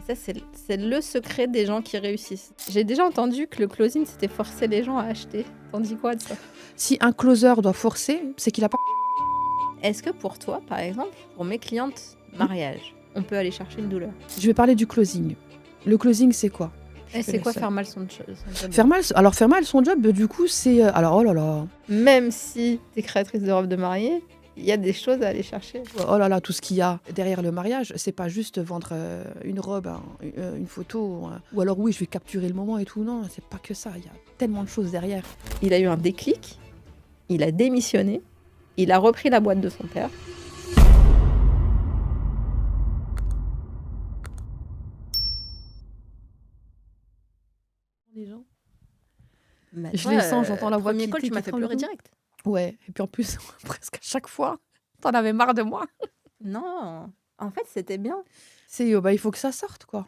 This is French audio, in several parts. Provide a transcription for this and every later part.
Ça, c'est le secret des gens qui réussissent. J'ai déjà entendu que le closing, c'était forcer les gens à acheter. T'en dis quoi de ça? Si un closer doit forcer, c'est qu'il a pas. Est-ce que pour toi, par exemple, pour mes clientes mariage, on peut aller chercher une douleur? Je vais parler du closing. Le closing, c'est quoi? Et c'est quoi faire mal son job? Faire mal son job, du coup, c'est. Alors, oh là là. Même si t'es créatrice de robes de mariée, il y a des choses à aller chercher. Oh là là, tout ce qu'il y a derrière le mariage, c'est pas juste vendre une robe, une photo, ou alors oui, je vais capturer le moment et tout. Non, c'est pas que ça. Il y a tellement de choses derrière. Il a eu un déclic, il a démissionné, il a repris la boîte de son père. Les gens. Bah, Je toi, les sens, j'entends la voix premier qui call, tu m'as fait pleurer tout. direct. Ouais, et puis en plus, presque à chaque fois, t'en avais marre de moi. Non, en fait, c'était bien. C'est, il faut que ça sorte, quoi.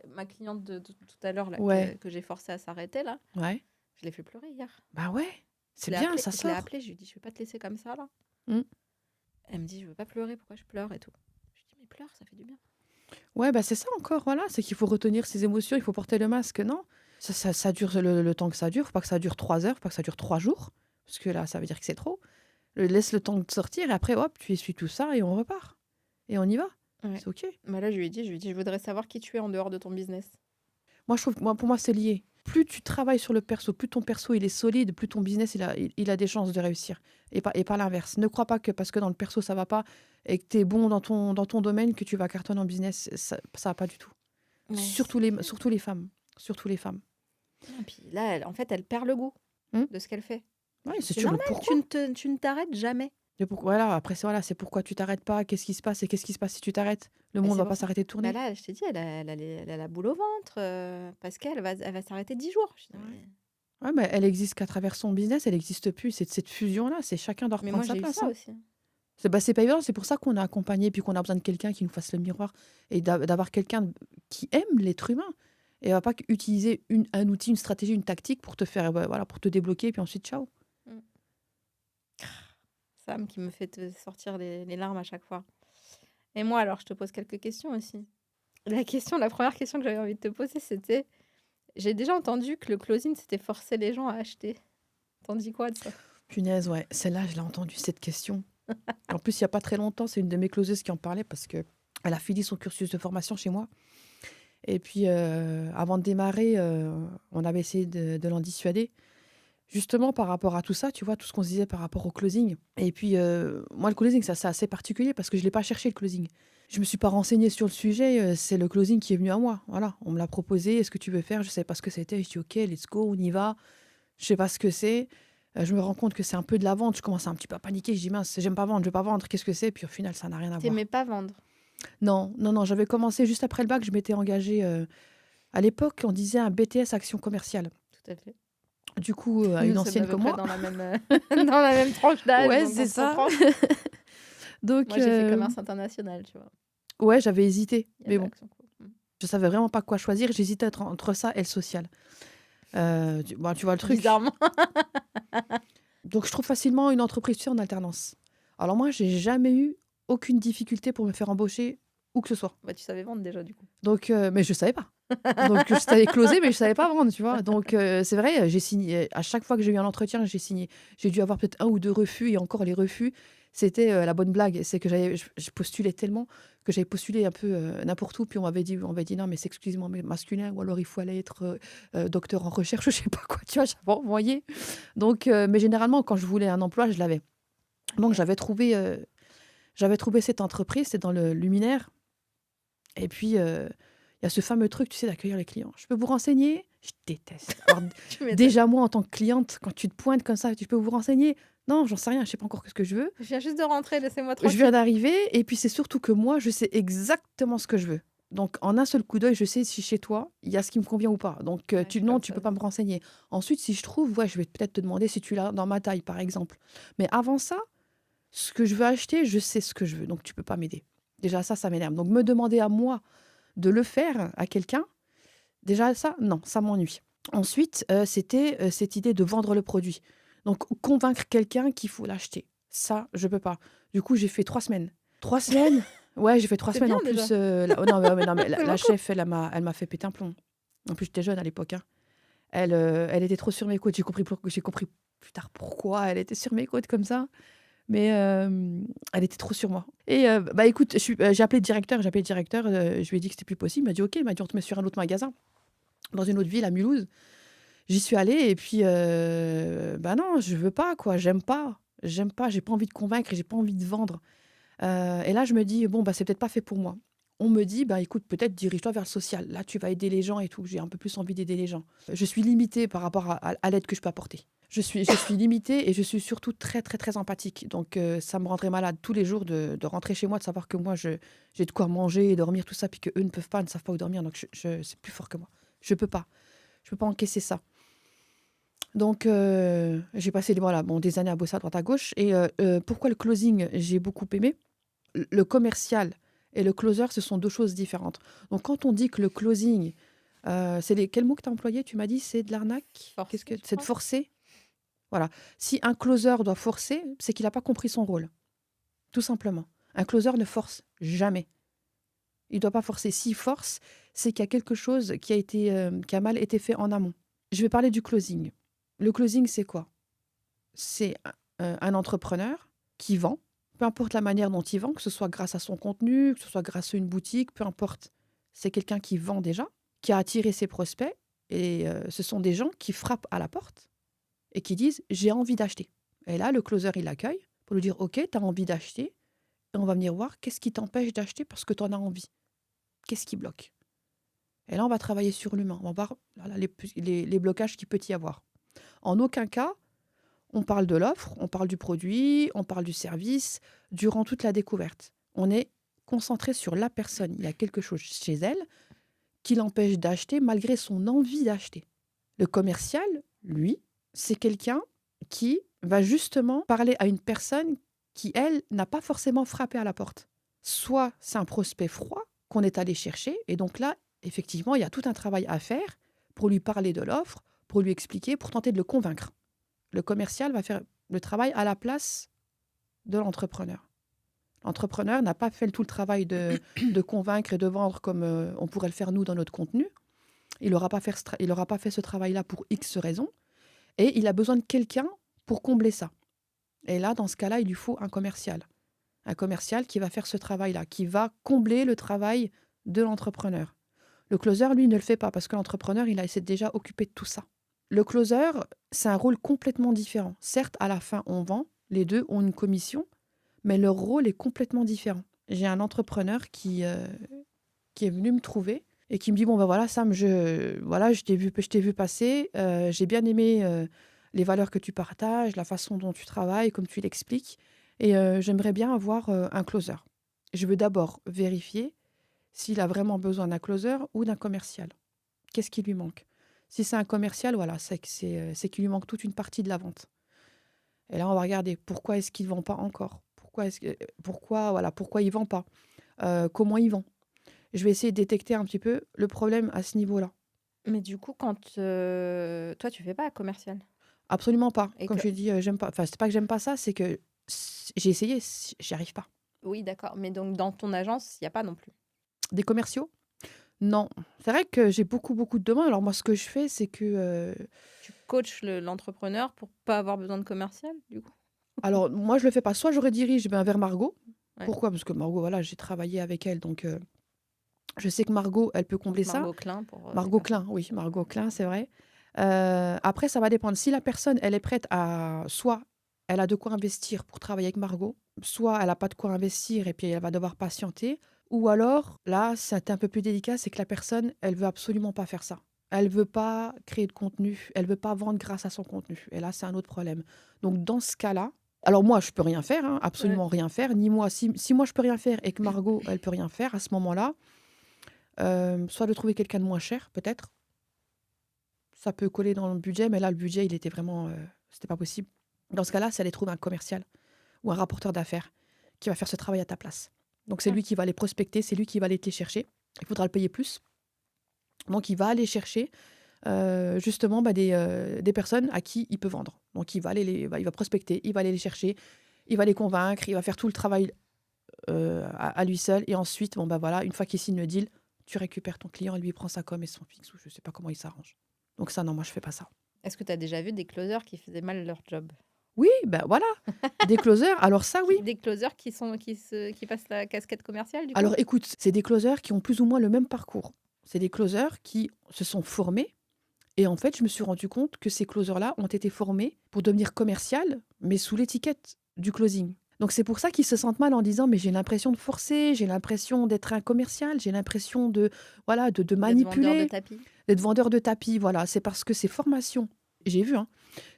Ma cliente de tout à l'heure, là, Ouais. que j'ai forcé à s'arrêter, là, Ouais. je l'ai fait pleurer hier. Bah ouais, c'est Je l'ai bien, appelée- ça Je l'ai sort. appelée, je lui ai dit, je vais pas te laisser comme ça, là. Mm. Elle me dit, je veux pas pleurer, pourquoi je pleure et tout. Je lui dis, mais pleure, ça fait du bien. Ouais, bah c'est ça encore, voilà. C'est qu'il faut retenir ses émotions, il faut porter le masque, non? Ça dure le temps que ça dure. Faut pas que ça dure 3 heures, faut pas que ça dure 3 jours. Parce que là, ça veut dire que c'est trop. Laisse le temps de sortir et après, hop, tu essuies tout ça et on repart. Et on y va. Ouais. C'est OK. Bah là, je lui ai dit, je voudrais savoir qui tu es en dehors de ton business. Moi, je trouve, pour moi, c'est lié. Plus tu travailles sur le perso, plus ton perso il est solide, plus ton business il a des chances de réussir. Et pas l'inverse. Ne crois pas que parce que dans le perso ça va pas et que tu es bon dans ton domaine que tu vas cartonner en business. Ça va pas du tout. Ouais, Surtout les femmes. Surtout les femmes. Et puis là, en fait, elle perd le goût de ce qu'elle fait. Ouais, C'est toujours normal, pourquoi. tu ne t'arrêtes jamais. Voilà, après, c'est pourquoi tu t'arrêtes pas, qu'est-ce qui se passe et qu'est-ce qui se passe si tu t'arrêtes. Le Bah, monde c'est va pour pas ça. s'arrêter de Bah tourner. là, je t'ai dit, elle a la boule au ventre parce qu'elle va s'arrêter 10 jours. Je dis, Ouais, mais elle existe qu'à travers son business, elle existe plus. Cette fusion-là, c'est chacun doit mais reprendre moi, sa j'ai eu place. ça Hein. aussi. C'est pas évident, c'est pour ça qu'on a accompagné, puis qu'on a besoin de quelqu'un qui nous fasse le miroir et d'avoir quelqu'un qui aime l'être humain et va pas utiliser un outil, une stratégie, une tactique pour te faire, voilà, pour te débloquer, puis ensuite, ciao. Sam qui me fait sortir les larmes à chaque fois. Et moi, alors, je te pose quelques questions aussi. La première question que j'avais envie de te poser, c'était, j'ai déjà entendu que le closing, c'était forcer les gens à acheter. T'en dis quoi de ça? Punaise, ouais, celle-là, je l'ai entendue, cette question. En plus, il y a pas très longtemps, c'est une de mes closeuses qui en parlait parce que elle a fini son cursus de formation chez moi. Et puis, avant de démarrer, on avait essayé de l'en dissuader. Justement, par rapport à tout ça, tu vois, tout ce qu'on se disait par rapport au closing. Et puis, moi, le closing, ça, c'est assez particulier parce que je ne l'ai pas cherché, le closing. Je ne me suis pas renseignée sur le sujet. C'est le closing qui est venu à moi. Voilà, on me l'a proposé. Est-ce que tu veux faire? Je ne savais pas ce que c'était. Je dis, OK, let's go, on y va. Je ne sais pas ce que c'est. Je me rends compte que c'est un peu de la vente. Je commence un petit peu à paniquer. Je dis, mince, j'aime pas vendre, je ne veux pas vendre. Qu'est-ce que c'est? Puis au final, ça n'a rien à voir. T'aimais pas vendre? Non. J'avais commencé juste après le bac. Je m'étais engagée. À l'époque, on disait un BTS Action Commerciale. Tout à fait. Du coup, à une ancienne comme moi. Dans la même, dans la même tranche d'âge. Ouais, donc c'est on se ça. comprend. Donc, Moi, j'ai fait commerce international, tu vois. ouais, j'avais hésité. Il y Mais avait bon, Action Co. je savais vraiment pas quoi choisir. J'hésitais entre ça et le social. Tu vois le truc. Bizarrement. Donc, je trouve facilement une entreprise en alternance. Alors moi, j'ai jamais eu aucune difficulté pour me faire embaucher où que ce soit. Bah, tu savais vendre déjà, du coup. Donc, mais je savais pas. Donc, je savais closer, mais je savais pas vendre, tu vois. Donc, c'est vrai, j'ai signé. À chaque fois que j'ai eu un entretien, j'ai signé. J'ai dû avoir peut-être 1 ou 2 refus, et encore les refus, c'était la bonne blague. C'est que je postulais tellement que j'avais postulé un peu n'importe où, puis on m'avait dit non, mais c'est exclusivement masculin, ou alors il faut aller être docteur en recherche, je sais pas quoi, tu vois, j'avais envoyé. Donc, mais généralement, quand je voulais un emploi, je l'avais. Donc, j'avais trouvé cette entreprise, c'est dans le luminaire. Et puis, il y a ce fameux truc, tu sais, d'accueillir les clients. Je peux vous renseigner? Je déteste. Alors, déjà, moi, en tant que cliente, quand tu te pointes comme ça, tu peux vous renseigner? Non, j'en sais rien, je sais pas encore ce que je veux. Je viens juste de rentrer, laissez-moi tranquille. Je viens d'arriver, et puis c'est surtout que moi, je sais exactement ce que je veux. Donc, en un seul coup d'œil, je sais si chez toi, il y a ce qui me convient ou pas. Donc, Ouais, tu comme peux ça. pas me renseigner. Ensuite, si je trouve, ouais, je vais peut-être te demander si tu l'as dans ma taille, par exemple. Mais avant ça, ce que je veux acheter, je sais ce que je veux. Donc, tu peux pas m'aider. Déjà, ça m'énerve. Donc, me demander à moi de le faire à quelqu'un, déjà ça, non, ça m'ennuie. Ensuite, c'était cette idée de vendre le produit. Donc, convaincre quelqu'un qu'il faut l'acheter. Ça, je peux pas. Du coup, j'ai fait 3 semaines. 3 semaines Ouais, j'ai fait 3 C'est semaines bien en déjà. plus, oh non, mais non, mais la C'est la beaucoup. chef, elle m'a fait péter un plomb. En plus, j'étais jeune à l'époque, hein. Elle était trop sur mes côtes. J'ai compris plus tard pourquoi elle était sur mes côtes comme ça, mais elle était trop sur moi et bah, écoute, j'ai appelé le directeur, je lui ai dit que c'était plus possible. Il m'a dit: «OK». Il m'a dit: «On te met sur un autre magasin, dans une autre ville, à Mulhouse». J'y suis allée et puis, bah, non, je veux pas quoi, j'aime pas, j'ai pas envie de convaincre et j'ai pas envie de vendre. Et là, je me dis: «Bon, bah, c'est peut-être pas fait pour moi». On me dit: «Bah, écoute, peut-être dirige-toi vers le social. Là, tu vas aider les gens et tout». J'ai un peu plus envie d'aider les gens. Je suis limitée par rapport à l'aide que je peux apporter. Je suis limitée et je suis surtout très, très, très empathique. Donc ça me rendrait malade tous les jours de rentrer chez moi, de savoir que moi, j'ai de quoi manger et dormir, tout ça, puis qu'eux ne peuvent pas, ne savent pas où dormir. Donc c'est plus fort que moi. Je peux pas. Je peux pas encaisser ça. Donc j'ai passé voilà, bon, des années à bosser à droite à gauche et pourquoi le closing, j'ai beaucoup aimé? Le commercial et le closer, ce sont 2 choses différentes. Donc quand on dit que le closing, c'est les quel mot que tu as employé? Tu m'as dit: «C'est de l'arnaque»? Qu'est-ce que Forcé, je c'est de crois. forcer? Voilà. Si un closer doit forcer, c'est qu'il a pas compris son rôle, tout simplement. Un closer ne force jamais. Il doit pas forcer. S'il force, c'est qu'il y a quelque chose qui a mal été fait en amont. Je vais parler du closing. Le closing, c'est quoi? C'est un entrepreneur qui vend, peu importe la manière dont il vend, que ce soit grâce à son contenu, que ce soit grâce à une boutique, peu importe. C'est quelqu'un qui vend déjà, qui a attiré ses prospects et ce sont des gens qui frappent à la porte et qui disent: «J'ai envie d'acheter». Et là, le closer, il accueille pour lui dire: «OK, tu as envie d'acheter et on va venir voir qu'est-ce qui t'empêche d'acheter parce que tu en as envie? Qu'est-ce qui bloque?» Et là, on va travailler sur l'humain. On va voir, voilà, les blocages qu'il peut y avoir. En aucun cas, on parle de l'offre, on parle du produit, on parle du service durant toute la découverte. On est concentré sur la personne. Il y a quelque chose chez elle qui l'empêche d'acheter malgré son envie d'acheter. Le commercial, lui, c'est quelqu'un qui va justement parler à une personne qui, elle, n'a pas forcément frappé à la porte. Soit c'est un prospect froid qu'on est allé chercher, et donc là, effectivement, il y a tout un travail à faire pour lui parler de l'offre, pour lui expliquer, pour tenter de le convaincre. Le commercial va faire le travail à la place de l'entrepreneur. L'entrepreneur n'a pas fait tout le travail de convaincre et de vendre comme on pourrait le faire nous dans notre contenu. Il n'aura pas fait ce travail-là pour X raisons. Et il a besoin de quelqu'un pour combler ça. Et là, dans ce cas-là, il lui faut un commercial. Un commercial qui va faire ce travail-là, qui va combler le travail de l'entrepreneur. Le closer, lui, ne le fait pas parce que l'entrepreneur, il s'est déjà occupé de tout ça. Le closer, c'est un rôle complètement différent. Certes, à la fin, on vend, les deux ont une commission, mais leur rôle est complètement différent. J'ai un entrepreneur qui est venu me trouver et qui me dit: «Bon, ben voilà, Sam, voilà, je t'ai vu passer, j'ai bien aimé les valeurs que tu partages, la façon dont tu travailles, comme tu l'expliques, et j'aimerais bien avoir un closer. Je veux d'abord vérifier s'il a vraiment besoin d'un closer ou d'un commercial. Qu'est-ce qui lui manque? Si c'est un commercial, voilà, c'est qu'il lui manque toute une partie de la vente. Et là, on va regarder pourquoi est-ce qu'il ne vend pas encore? Pourquoi il ne vend pas? Comment il vend? Je vais essayer de détecter un petit peu le problème à ce niveau-là. Mais du coup, quand, toi, tu fais pas commercial Absolument pas. et Comme que je dis, j'aime pas, enfin, c'est pas que j'aime pas ça, c'est que j'ai essayé, j'y arrive pas. oui, d'accord, mais donc dans ton agence, il y a pas non plus? Des commerciaux? Non. C'est vrai que j'ai beaucoup, beaucoup de demandes. Alors moi, ce que je fais, c'est que, Tu coaches l'entrepreneur pour pas avoir besoin de commercial, du coup? alors moi, je le fais pas. Soit je redirige, ben, vers Margot. Ouais, Pourquoi? Parce que Margot, voilà, j'ai travaillé avec elle, donc je sais que Margot, elle peut donc combler ça. Margot Klein pour, les Margot personnes. Klein, oui, Margot Klein, c'est vrai. Après, ça va dépendre. Si la personne, elle est prête à soit elle a de quoi investir pour travailler avec Margot, soit elle a pas de quoi investir et puis elle va devoir patienter, ou alors, là, c'est un peu plus délicat, c'est que la personne, elle veut absolument pas faire ça. Elle veut pas créer de contenu, elle veut pas vendre grâce à son contenu, et là, c'est un autre problème. Donc dans ce cas-là, alors moi, je peux rien faire, hein, Ouais. absolument rien faire, ni moi. Si moi, je peux rien faire et que Margot, elle peut rien faire, à ce moment-là, soit de trouver quelqu'un de moins cher, peut-être. Ça peut coller dans le budget, mais là, le budget, il était vraiment, c'était pas possible. Dans ce cas-là, c'est aller trouver un commercial ou un rapporteur d'affaires qui va faire ce travail à ta place. Donc c'est Ah, lui qui va les prospecter, c'est lui qui va aller te les chercher. Il faudra le payer plus. Donc il va aller chercher, justement, bah, des personnes à qui il peut vendre. Donc il va prospecter, il va aller les chercher, il va les convaincre, il va faire tout le travail, à lui seul. Et ensuite, bon, bah voilà, une fois qu'il signe le deal, tu récupères ton client, lui il prend sa com et son fixe, ou je sais pas comment il s'arrange. Donc ça, non, moi je fais pas ça. Est-ce que tu as déjà vu des closers qui faisaient mal leur job? Oui, ben voilà, des closers, alors ça oui. Des closers qui passent la casquette commerciale, du coup? Alors écoute, c'est des closers qui ont plus ou moins le même parcours. C'est des closers qui se sont formés. Et en fait, je me suis rendu compte que ces closers-là ont été formés pour devenir commercial, mais sous l'étiquette du closing. Donc c'est pour ça qu'ils se sentent mal en disant mais j'ai l'impression de forcer, j'ai l'impression d'être un commercial, j'ai l'impression de voilà de D'être vendeur de manipuler, tapis? d'être vendeur de tapis. Voilà, c'est parce que ces formations, j'ai vu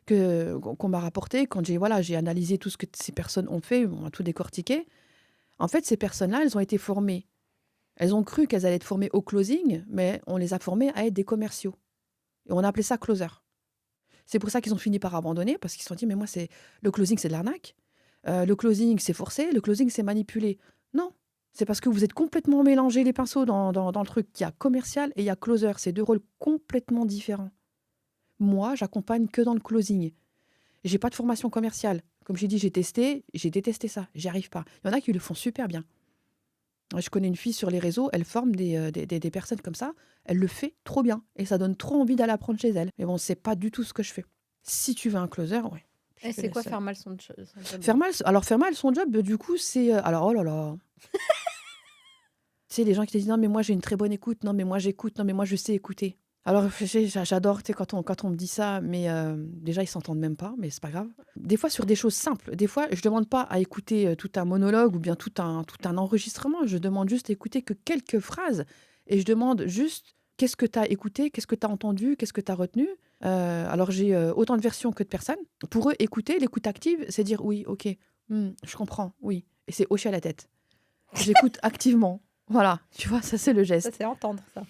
qu'on m'a rapporté quand j'ai analysé tout ce que ces personnes ont fait, on a tout décortiqué. En fait, ces personnes-là, elles ont été formées. Elles ont cru qu'elles allaient être formées au closing, mais on les a formées à être des commerciaux. Et on a appelé ça closer. C'est pour ça qu'ils ont fini par abandonner, parce qu'ils se sont dit, mais moi, le closing, c'est de l'arnaque. Le closing, c'est forcé. Le closing, c'est manipulé. Non, c'est parce que vous êtes complètement mélangé les pinceaux dans le truc. Il y a commercial et il y a closer. C'est deux rôles complètement différents. Moi, j'accompagne que dans le closing. J'ai pas de formation commerciale. Comme j'ai dit, j'ai détesté ça. J'y arrive pas. Il y en a qui le font super bien. Je connais une fille sur les réseaux, elle forme des personnes comme ça, elle le fait trop bien et ça donne trop envie d'aller apprendre chez elle. Mais bon, c'est pas du tout ce que je fais. Si tu veux un closer, ouais. Et c'est quoi faire mal son job? Faire mal son job, du coup, c'est alors oh là là. Tu sais, les gens qui te disent non mais moi j'ai une très bonne écoute, non mais moi j'écoute, non mais moi je sais écouter. Alors j'adore quand on me dit ça, mais déjà ils s'entendent même pas, mais c'est pas grave. Des fois sur des choses simples, des fois je demande pas à écouter tout un monologue ou bien tout un enregistrement, je demande juste à écouter que quelques phrases et je demande juste qu'est-ce que tu as écouté, qu'est-ce que tu as entendu, qu'est-ce que tu as retenu. Alors j'ai autant de versions que de personnes. Pour eux, écouter, l'écoute active, c'est dire oui, ok, je comprends, oui, et c'est hocher la tête. J'écoute activement. Voilà, tu vois, ça c'est le geste. Ça, c'est entendre, ça.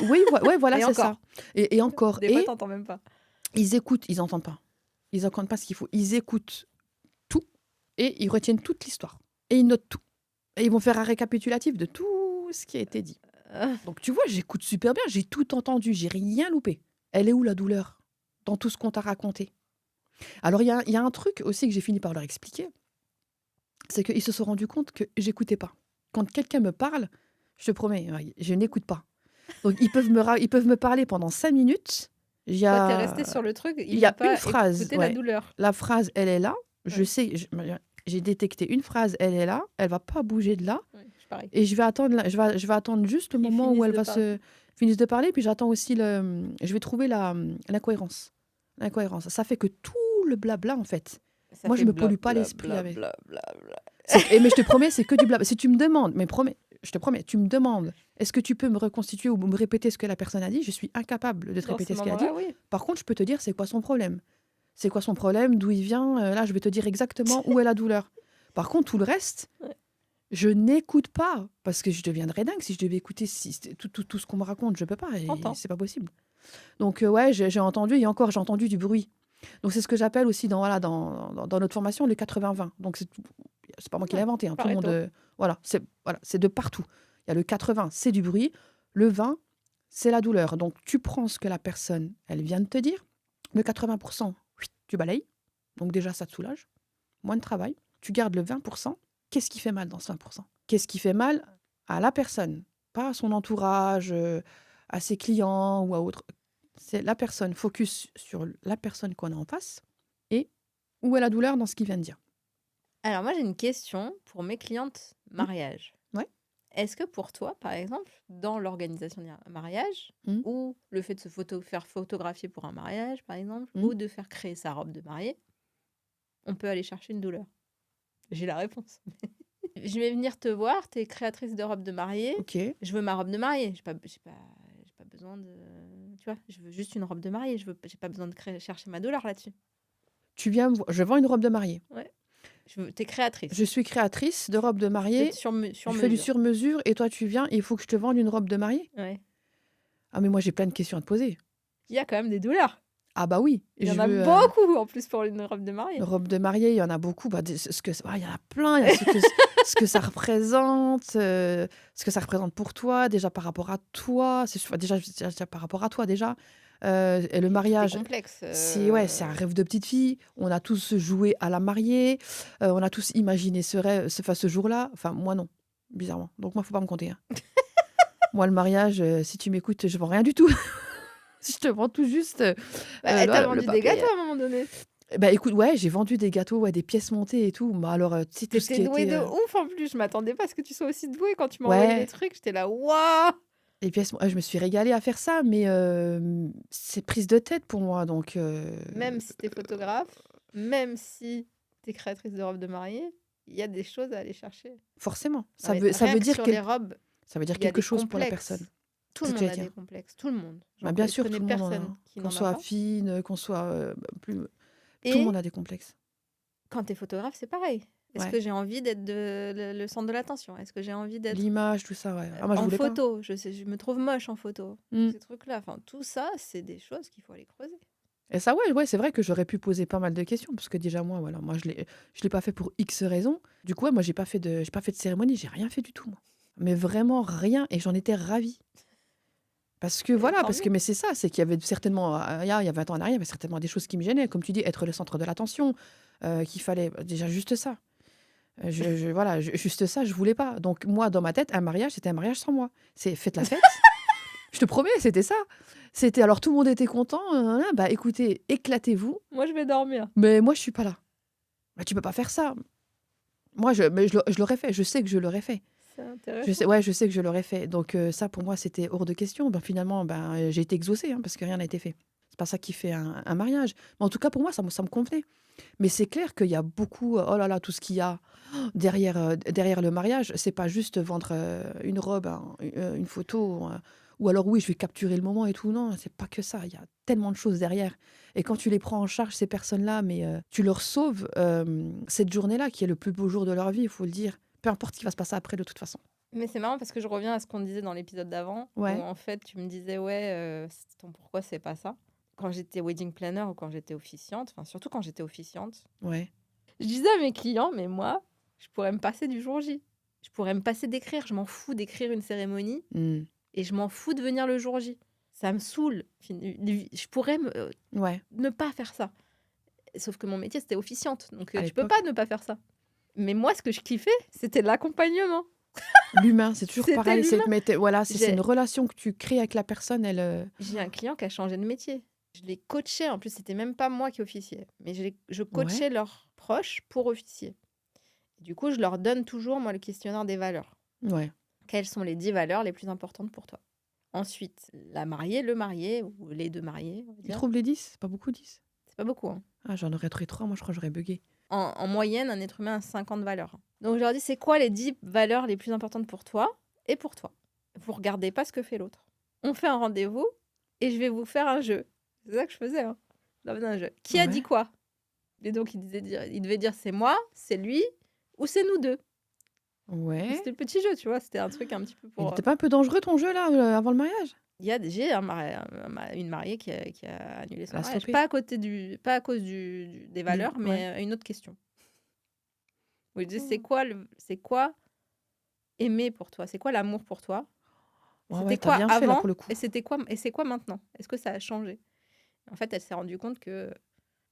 Oui, voilà, c'est ça. Et encore. Des fois, t'entends même pas. Ils écoutent, ils n'entendent pas. Ils n'entendent pas ce qu'il faut. Ils écoutent tout et ils retiennent toute l'histoire. Et ils notent tout. Et ils vont faire un récapitulatif de tout ce qui a été dit. Donc tu vois, j'écoute super bien, j'ai tout entendu, j'ai rien loupé. Elle est où la douleur dans tout ce qu'on t'a raconté? Alors il y a un truc aussi que j'ai fini par leur expliquer, c'est qu'ils se sont rendus compte que j'écoutais pas. Quand quelqu'un me parle, je te promets, je n'écoute pas. Donc, ils peuvent me parler pendant 5 minutes. Toi, t'es resté sur le truc. Il y a une phrase. La douleur. La phrase, elle est là. Je sais, j'ai détecté une phrase, elle est là. Elle va pas bouger de là. Pareil. Et je vais attendre juste le moment où elle va se finisse de parler. Puis j'attends aussi je vais trouver la cohérence. La cohérence. Ça fait que tout le blabla, en fait. Moi, je me pollue pas l'esprit avec. Mais je te promets, c'est que du blabla. Si tu me demandes, je te promets, tu me demandes, est-ce que tu peux me reconstituer ou me répéter ce que la personne a dit? Je suis incapable de te répéter ce qu'elle a dit. Oui. Par contre, je peux te dire c'est quoi son problème. C'est quoi son problème, d'où il vient. Là, je vais te dire exactement où est la douleur. Par contre, tout le reste, je n'écoute pas. Parce que je deviendrais dingue si je devais écouter tout ce qu'on me raconte. Je peux pas. C'est pas possible. Donc, j'ai entendu, et encore, j'ai entendu du bruit. Donc, c'est ce que j'appelle aussi dans notre formation le 80-20. Donc, c'est pas moi qui l'ai inventé. Tout le monde, c'est de partout. Il y a le 80, c'est du bruit. Le 20, c'est la douleur. Donc, tu prends ce que la personne, elle vient de te dire. Le 80%, tu balayes. Donc, déjà, ça te soulage. Moins de travail. Tu gardes le 20%. Qu'est-ce qui fait mal dans ce 20%? Qu'est-ce qui fait mal à la personne? Pas à son entourage, à ses clients ou à autre. C'est la personne. Focus sur la personne qu'on a en face. Et où est la douleur dans ce qu'il vient de dire? Alors moi, j'ai une question pour mes clientes mariage. Ouais. Est-ce que pour toi, par exemple, dans l'organisation d'un mariage, ou le fait de se faire photographier pour un mariage, par exemple, ou de faire créer sa robe de mariée, on peut aller chercher une douleur? J'ai la réponse. Je vais venir te voir, tu es créatrice de robe de mariée. Ok. Je veux ma robe de mariée. J'ai pas besoin de... Tu vois, je veux juste une robe de mariée. J'ai pas besoin de chercher ma douleur là-dessus. Tu viens me voir, je vends une robe de mariée. Ouais. T'es créatrice. Je suis créatrice de robe de mariée. Je fais du sur-mesure et toi tu viens et il faut que je te vende une robe de mariée. Ouais. Ah mais moi j'ai plein de questions à te poser. Il y a quand même des douleurs. Ah bah oui. Il y en a beaucoup en plus pour une robe de mariée. Une robe de mariée, il y en a beaucoup. Il y en a plein. ce que ça représente, ce que ça représente pour toi, déjà par rapport à toi. Déjà par rapport à toi, déjà. Et le Et tout est mariage, complexe. c'est un rêve de petite fille. On a tous joué à la mariée. On a tous imaginé ce rêve, ce jour-là. Enfin, moi, non, bizarrement. Donc, moi, faut pas me compter, hein. Moi, le mariage, si tu m'écoutes, je vends rien du tout. Je te vends tout juste Bah, elle t'a le vendu des papier. gâteaux à un moment donné. Bah écoute, ouais, j'ai vendu des gâteaux, ouais, des pièces montées et tout. Bah alors, tu sais, tout ce T'étais qui douée était. de ouf en plus. Je m'attendais pas à ce que tu sois aussi douée quand tu m'as envoyé les Ouais, trucs. J'étais là, waouh! les pièces. Je me suis régalée à faire ça, mais c'est prise de tête pour moi. Donc, Même si t'es photographe, même si t'es créatrice de robes de mariée, il y a des choses à aller chercher. forcément, Non, ça mais veut, ça rien veut que dire sur les quel- robes, ça veut dire il y a quelque des chose pour la personne. complexes. Tout C'est le ce que monde j'allais a des dire. complexes. Tout le monde. Bah, Je bien sûr, connais tout le monde en personne a. qui Qu'on n'en a soit pas. fine, qu'on soit plus. Tout le Et monde a des complexes. quand t'es photographe, c'est pareil. Est-ce Ouais. que j'ai envie d'être le centre de l'attention? Est-ce que j'ai envie d'être L'image, tout ça, ouais. Ah, moi, je en voulais pas. photo? Je me trouve moche en photo. Tous Mm. ces trucs-là. Enfin, tout ça, c'est des choses qu'il faut aller creuser. Et ça, ouais, c'est vrai que j'aurais pu poser pas mal de questions, parce que déjà, moi, voilà, moi, je l'ai pas fait pour X raisons. Du coup, ouais, moi, j'ai pas fait de cérémonie, j'ai rien fait du tout, moi. Mais vraiment rien, et j'en étais ravie. Parce que Et voilà, tant mieux. mais c'est ça, c'est qu'il y avait certainement, il y a 20 ans en arrière, il y avait certainement des choses qui me gênaient, comme tu dis, être le centre de l'attention, qu'il fallait, déjà juste ça. Voilà, juste ça, je voulais pas. Donc moi, dans ma tête, un mariage, c'était un mariage sans moi. C'est faites la fête. Je te promets, c'était ça. C'était alors tout le monde était content. Bah écoutez, éclatez-vous. Moi, je vais dormir. Mais moi, je suis pas là. Bah, tu peux pas faire ça. Moi, je l'aurais fait. Je sais que je l'aurais fait. C'est intéressant. Je sais que je l'aurais fait. Donc ça, pour moi, c'était hors de question. Ben, finalement, j'ai été exaucée, hein, parce que rien n'a été fait. C'est pas ça qui fait un mariage. Mais en tout cas, pour moi, ça me convenait. Mais c'est clair qu'il y a beaucoup, oh là là, tout ce qu'il y a derrière le mariage. C'est pas juste vendre une robe, une photo, ou alors oui, je vais capturer le moment et tout. Non, c'est pas que ça. Il y a tellement de choses derrière. Et quand tu les prends en charge, ces personnes-là, mais tu leur sauves cette journée-là, qui est le plus beau jour de leur vie, il faut le dire. Peu importe ce qui va se passer après, de toute façon. Mais c'est marrant parce que je reviens à ce qu'on disait dans l'épisode d'avant, où Ouais, en fait, tu me disais, ouais, ton pourquoi c'est pas ça. Quand j'étais wedding planner ou quand j'étais officiante, enfin surtout quand j'étais officiante, ouais. je disais à mes clients, mais moi, je pourrais me passer du jour J. Je pourrais me passer d'écrire. Je m'en fous d'écrire une cérémonie Hmm. et je m'en fous de venir le jour J. Ça me saoule. Je pourrais Ouais, ne pas faire ça. Sauf que mon métier, c'était officiante. Donc, à tu peux l'époque. pas ne pas faire ça. Mais moi, ce que je kiffais, c'était l'accompagnement. L'humain, c'est toujours C'était pareil. l'humain. Voilà, c'est J'ai une relation que tu crées avec la personne. j'ai un client qui a changé de métier. Je l'ai coaché. En plus, c'était même pas moi qui officiais. Mais je Ouais, coachais leurs proches pour officier. Et du coup, je leur donne toujours, moi, le questionnaire des valeurs. ouais. Quelles sont les 10 valeurs les plus importantes pour toi? Ensuite, la mariée, le marié, ou les deux mariés, on va Tu dire. trouves les 10? C'est pas beaucoup 10? C'est pas beaucoup, hein. Ah, j'en aurais trouvé 3, moi je crois que j'aurais bugué. En moyenne, un être humain a 50 valeurs. Donc, je leur dis, c'est quoi les 10 valeurs les plus importantes pour toi et pour toi? Vous regardez pas ce que fait l'autre. On fait un rendez-vous et je vais vous faire un jeu. C'est ça que je faisais, hein. Je leur faisais un jeu. Qui a dit Ouais, quoi? Et donc, il devait dire c'est moi, c'est lui ou c'est nous deux. Et ouais. c'était le petit jeu, tu vois. C'était un truc un petit peu Il pour. était pas un peu dangereux ton jeu là, avant le mariage? J'ai une mariée qui a annulé son Elle a mariage. stoppé. Pas à cause des valeurs, Ouais. mais une autre question. Où il disait Oh. c'est quoi aimer pour toi? C'est quoi l'amour pour toi? Ouais, C'était t'as quoi bien fait là avant pour le coup. et c'est quoi maintenant? Est-ce que ça a changé? En fait, elle s'est rendue compte que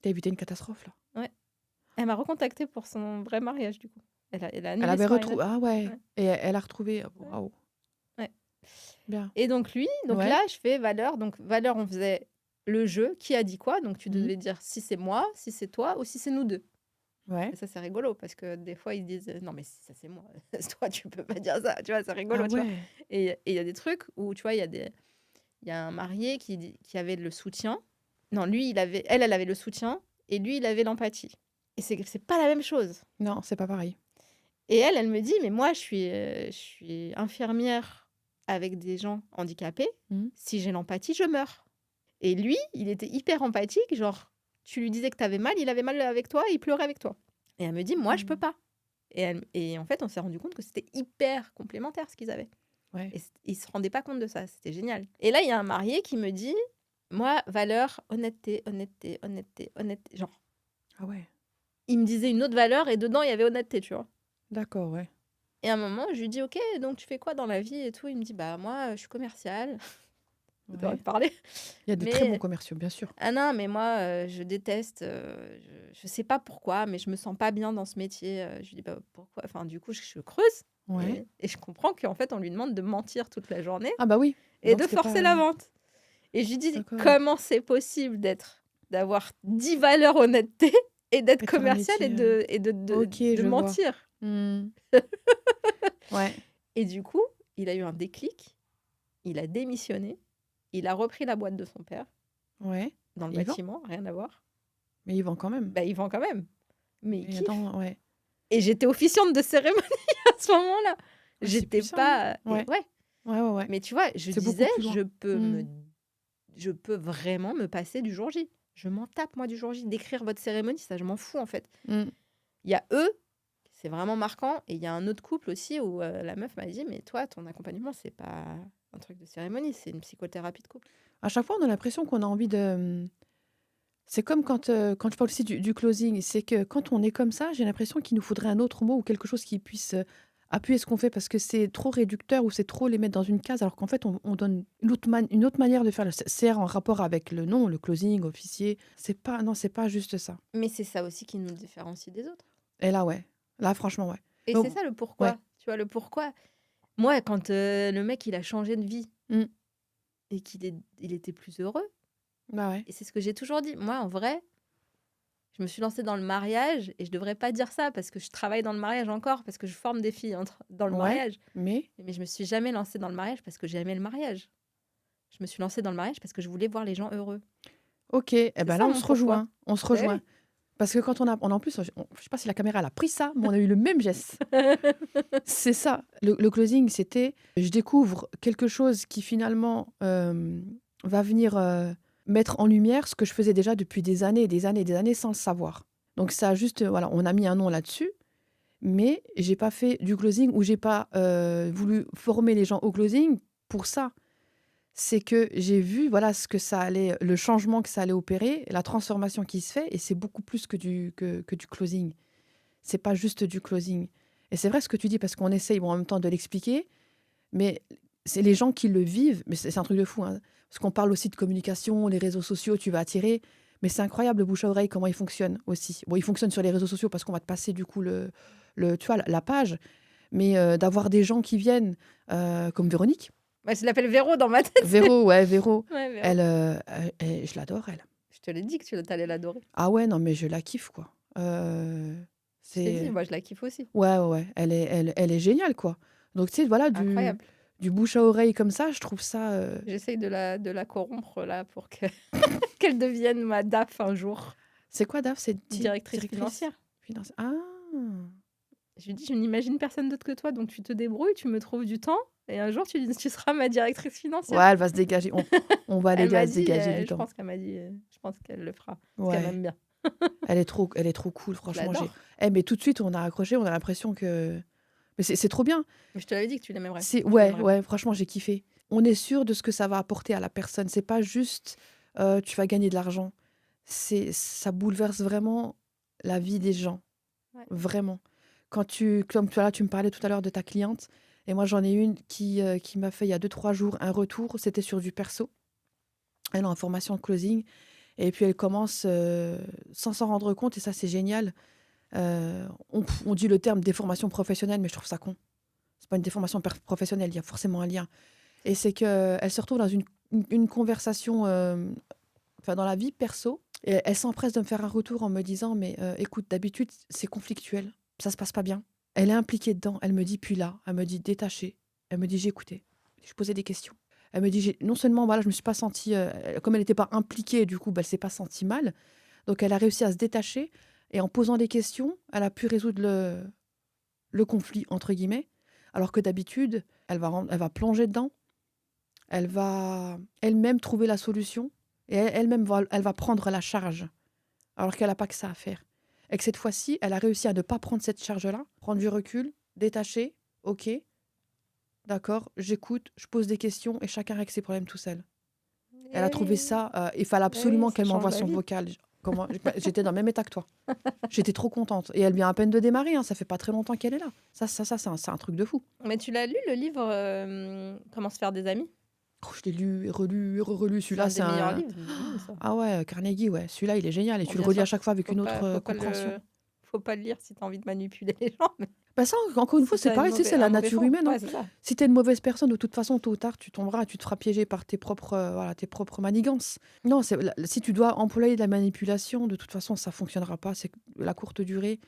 T'as évité une catastrophe là. ouais, elle m'a recontactée pour son vrai mariage du coup. Elle a Elle annulé avait son mariage. retrouvé. Ah ouais. Ouais, Et elle a retrouvé. ouais, Waouh. ouais. Bien. Et donc Ouais. là, je fais valeur. Donc valeur, on faisait le jeu. Qui a dit quoi? Donc tu Mhm. devais dire si c'est moi, si c'est toi ou si c'est nous deux. Ouais. Et ça, c'est rigolo parce que des fois, ils disent non, mais ça, c'est moi. Toi, tu peux pas dire ça. Tu vois, c'est Ah rigolo, tu vois. ouais. Et il y a des trucs où, tu vois, il y a un marié qui avait le soutien. Non, lui, elle avait le soutien et lui, il avait l'empathie. Et c'est pas la même chose. Non, c'est pas pareil. Et elle me dit, mais moi, je suis infirmière avec des gens handicapés. Mhm. Si j'ai l'empathie, je meurs. Et lui, il était hyper empathique. Genre, tu lui disais que t'avais mal, il avait mal avec toi, il pleurait avec toi. Et elle me dit, moi, je peux pas. Et en fait, on s'est rendu compte que c'était hyper complémentaire ce qu'ils avaient. Ouais. Et ils se rendaient pas compte de ça. C'était génial. Et là, il y a un marié qui me dit, moi, valeur, honnêteté, honnêteté, honnêteté, Genre, Ah ouais. il me disait une autre valeur et dedans, il y avait honnêteté, tu vois. D'accord, ouais. Et à un moment, je lui dis: «OK, donc tu fais quoi dans la vie et tout?» Il me dit: «Bah, moi, je suis commercial». Ça devrait Ouais. te parler. Il y a des très bons Mais commerciaux, bien sûr. ah non, mais moi, je déteste, je sais pas pourquoi, mais je me sens pas bien dans ce métier, je lui dis: «Bah, pourquoi?» Enfin, du coup, je creuse Ouais. et je comprends qu'en fait, on lui demande de mentir toute la journée Ah bah oui, et donc de c'est forcer pas la vente. Et je lui dis: d'accord. «Comment c'est possible d'avoir 10 valeurs honnêteté et d'être Et faire un commercial et métier, OK, de je vois. mentir?» Mmh. Ouais, Et du coup, il a eu un déclic, il a démissionné, il a repris la boîte de son père ouais. dans le Et il vend? bâtiment, rien à voir. Mais il vend quand même? Bah, il vend quand même, mais il Mais kiffe. attends, ouais. Et j'étais officiante de cérémonie à ce moment-là. Ouais, c'est J'étais puissant, hein? pas et Ouais. ouais, Ouais, ouais, ouais. mais tu vois, je C'est beaucoup disais: plus loin. Mmh. Je peux vraiment me passer du jour J. Je m'en tape moi du jour J, d'écrire votre cérémonie, ça je m'en fous en fait. Mmh. Il y a eux, c'est vraiment marquant et il y a un autre couple aussi où, la meuf m'a dit: «Mais toi, ton accompagnement, c'est pas un truc de cérémonie, c'est une psychothérapie de couple». À chaque fois, on a l'impression qu'on a envie de, c'est comme quand je parle aussi du closing, c'est que quand on est comme ça, j'ai l'impression qu'il nous faudrait un autre mot ou quelque chose qui puisse, appuyer ce qu'on fait parce que c'est trop réducteur ou c'est trop les mettre dans une case alors qu'en fait on donne une autre manière de faire le CR en rapport avec le nom, le closing, officier. C'est pas non, c'est pas juste ça. Mais c'est ça aussi qui nous différencie des autres. Et là, ouais. Là, franchement, ouais. Et c'est Donc ça le ouais. pourquoi, tu vois? Le pourquoi. Moi, quand, le mec, il a changé de vie Mmh. et il était plus heureux Bah, ouais. et c'est ce que j'ai toujours dit. Moi, en vrai, je me suis lancée dans le mariage et je devrais pas dire ça parce que je travaille dans le mariage encore, parce que je forme des filles dans le Ouais, mariage. mais Mais je me suis jamais lancée dans le mariage parce que j'aimais le mariage. Je me suis lancée dans le mariage parce que je voulais voir les gens heureux. OK, et C'est ben ça là, on mon se pourquoi. rejoint. On se Eh rejoint. oui. Parce que quand on en plus, je sais pas si la caméra elle a pris ça, mais on a eu le même geste. C'est ça. Le closing, c'était je découvre quelque chose qui finalement, va venir, mettre en lumière ce que je faisais déjà depuis des années et des années et des années sans le savoir. Donc ça a juste, voilà, on a mis un nom là-dessus, mais j'ai pas fait du closing ou j'ai pas, voulu former les gens au closing pour ça. C'est que j'ai vu, voilà, ce que ça allait le changement que ça allait opérer, la transformation qui se fait et c'est beaucoup plus que du closing. C'est pas juste du closing et c'est vrai ce que tu dis parce qu'on essaye, bon, en même temps de l'expliquer, mais c'est les gens qui le vivent, mais c'est un truc de fou, hein, parce qu'on parle aussi de communication, les réseaux sociaux, tu vas attirer, mais c'est incroyable le bouche à oreille, comment il fonctionne aussi. Bon, il fonctionne sur les réseaux sociaux parce qu'on va te passer du coup tu vois, la page, mais d'avoir des gens qui viennent, comme Véronique. Bah, je l'appelle Véro dans ma tête. Véro, ouais, Véro, Ouais, Véro. elle, je l'adore elle. Je te l'ai dit que tu allais l'adorer. Ah ouais, non mais je la kiffe quoi. Je t'ai dit, C'est moi, je la kiffe aussi. ouais, ouais, ouais, elle est géniale quoi. Donc tu sais, voilà, Incroyable. du bouche à oreille comme ça, je trouve ça, J'essaye de la corrompre là pour que qu'elle devienne ma DAF un jour, c'est quoi DAF? C'est directrice directrice financière. finance ah! Je lui dis: «Je n'imagine personne d'autre que toi, donc tu te débrouilles, tu me trouves du temps et un jour tu seras ma directrice financière». Ouais, elle va se dégager. On va Elle l'aider à m'a se dit, dégager du je temps. pense qu'elle m'a dit, je pense qu'elle le fera parce qu'elle Ouais, m'aime bien. elle est trop cool Je franchement, l'adore. mais tout de suite on a accroché, on a l'impression que mais c'est trop bien. Mais je te l'avais dit que C'est tu ouais, l'aimerais bien. ouais, franchement, j'ai kiffé. On est sûr de ce que ça va apporter à la personne. C'est pas juste, tu vas gagner de l'argent. Ça bouleverse vraiment la vie des gens, Ouais. vraiment. Comme tu tu me parlais tout à l'heure de ta cliente et moi j'en ai une qui m'a fait il y a 2 3 jours un retour, c'était sur du perso. Elle est en formation de closing et puis elle commence, sans s'en rendre compte et ça c'est génial, on dit le terme déformation professionnelle mais je trouve ça con. C'est pas une déformation professionnelle, il y a forcément un lien. Et c'est qu'elle se retrouve dans une conversation, enfin dans la vie perso, et elle s'empresse de me faire un retour en me disant: «Mais écoute, d'habitude, c'est conflictuel, ça se passe pas bien». Elle est impliquée dedans, elle me dit: «Puis là», elle me dit: «Détachée». Elle me dit: «J'ai écouté, je posais des questions». Elle me dit: «J'ai non seulement, voilà, je me suis pas sentie, comme elle n'était pas impliquée, du coup, bah, elle s'est pas sentie mal». Donc elle a réussi à se détacher et en posant des questions, elle a pu résoudre le «conflit» entre guillemets, alors que d'habitude, elle va plonger dedans. Elle va elle-même trouver la solution et elle-même elle va prendre la charge, alors qu'elle a pas que ça à faire. Et que cette fois-ci, elle a réussi à ne pas prendre cette charge-là, prendre du recul, détacher. OK, d'accord, j'écoute, je pose des questions et chacun règle ses problèmes tout seul. Elle Eh a trouvé oui, ça, il fallait eh oui, absolument ça qu'elle change m'envoie la son vie. vocal. J'étais dans le même état que toi. J'étais trop contente. Et elle vient à peine de démarrer, hein, ça fait pas très longtemps qu'elle est là. Ça, c'est un truc de fou. Mais tu l'as lu, le livre Comment se faire des amis? Oh, je l'ai lu et relu et relu. C'est Celui-là, un c'est des meilleurs un... livres du monde, ça. Ah ouais, Carnegie, ouais. Celui-là, il est génial. Et Bon, tu le bien relis à sûr, chaque fois avec faut une pas, autre faut pas compréhension. faut pas le lire si tu as envie de manipuler les gens. Mais Bah ça, encore une fois, si c'est tu as pareil, tu sais, c'est un la mauvais nature fond, humaine. Hein. ouais, c'est ça. Si t'es une mauvaise personne, de toute façon, tôt ou tard, tu tomberas, tu te feras piéger par tes propres manigances. Non, si tu dois employer de la manipulation, de toute façon, ça fonctionnera pas. C'est la courte durée.